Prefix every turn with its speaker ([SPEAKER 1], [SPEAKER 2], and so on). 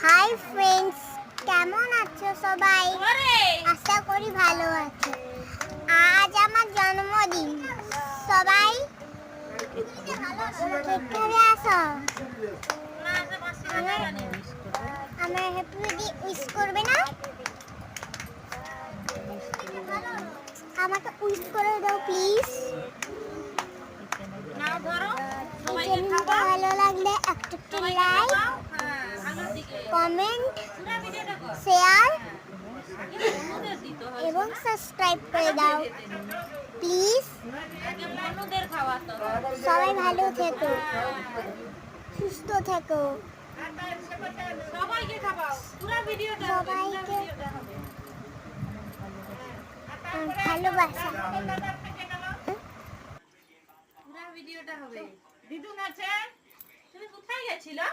[SPEAKER 1] Hi friends, কেমন আছো সবাই? আশা করি ভালো আছো। আজ আমার জন্মদিন, সবাই কেক খাবে আসো। আমার হ্যাপি বার্থডে উইশ করবে না? আমাকে উইশ করে দাও প্লিজ। ভালো লাগলে একটা লাইক, কমেন্ট, শেয়ার এবং সাবস্ক্রাইব করে দাও প্লিজ। সবাই ভালো থেকো, সুস্থ থেকো। সবাইকে ভালোবাসা।
[SPEAKER 2] ভিডিওটা হবে। দিদুন আছে, তুমি কোথায় গেছিলা?